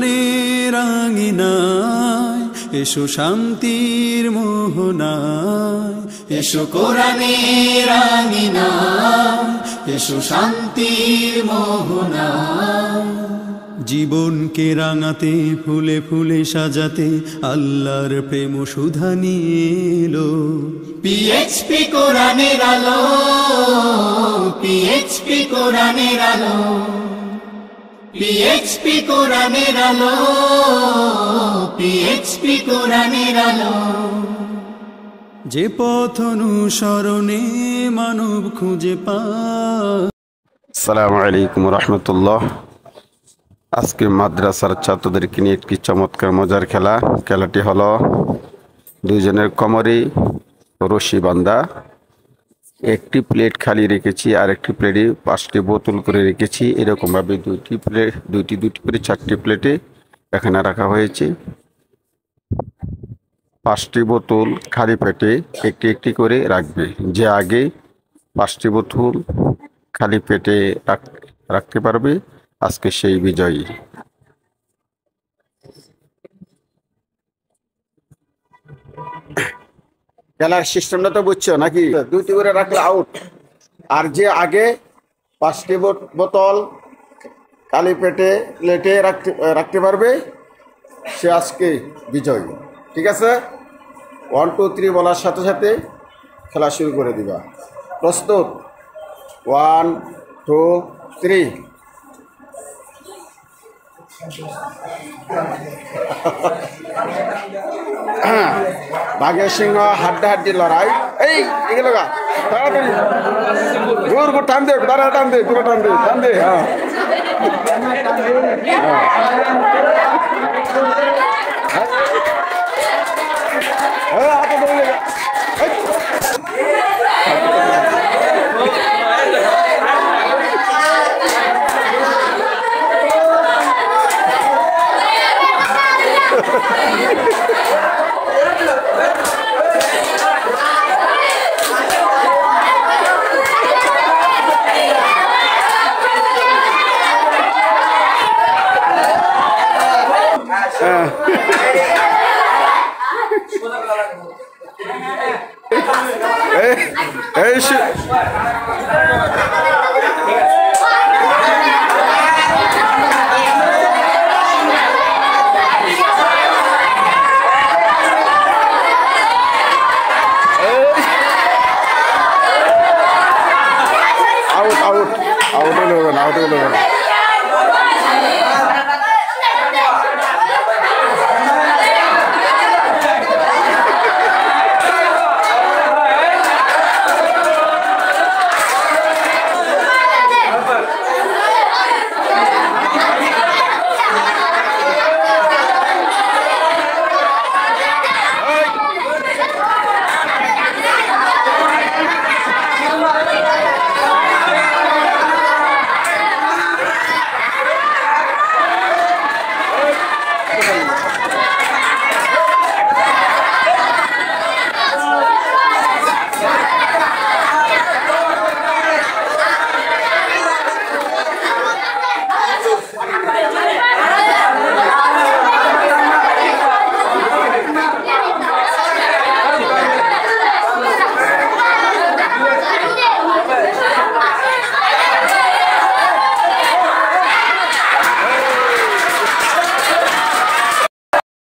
কোরআনের আঙিনায় এসো শান্তির মোহনায়, এসো কোরআনের আঙিনায় এসো শান্তির মোহনায়। জীবনকে রাঙাতে ফুলে ফুলে সাজাতে আল্লাহর প্রেম সুধা নিয়ে এলো পিএইচপি কোরআনের আলো, পিএইচপি কোরআনের আলো, পিএইচপি কোরআনের আলো, পিএইচপি কোরআনের আলো। যে পথ অনুসরণে মানব খুঁজে পায়। আসসালামু আলাইকুম রাহমাতুল্লাহ। আজকে মাদ্রাসার ছাত্রদেরকে নিয়ে একটি চমৎকার মজার খেলাটি হলো দুইজনের কোমরে রশি বাঁধা। একটি প্লেট খালি রেখেছি আর একটি প্লেটে 5টি বোতল করে রেখেছি। এরকমভাবে দুটি করে 4টি প্লেটে এখানে রাখা হয়েছে। 5টি বোতল খালি পেটে একটি একটি করে রাখবে। যে আগে 5টি বোতল খালি পেটে রাখতে পারবে আজকে সেই বিজয়ী। খেলার সিস্টেমটা তো বুঝছো নাকি? 2টি করে রাখলে আউট। আর যে আগে 5টি বোতল খালি পেটে প্লেটে রাখতে পারবে সে আজকে বিজয়ী। ঠিক আছে? 1 2 3 বলার সাথে সাথে খেলা শুরু করে দিবা। প্রস্তুত? 1 2 3। বাঘের সিংহ হাড্ডাহাড্ডি লড়াই। এই এগুলো তাড়াতাড়ি জোর করে টান দে, তারা টান দে, পুরো টান দে, টান দে। হ্যাঁ আউট হলে হবে না, আউট হলে হবে না।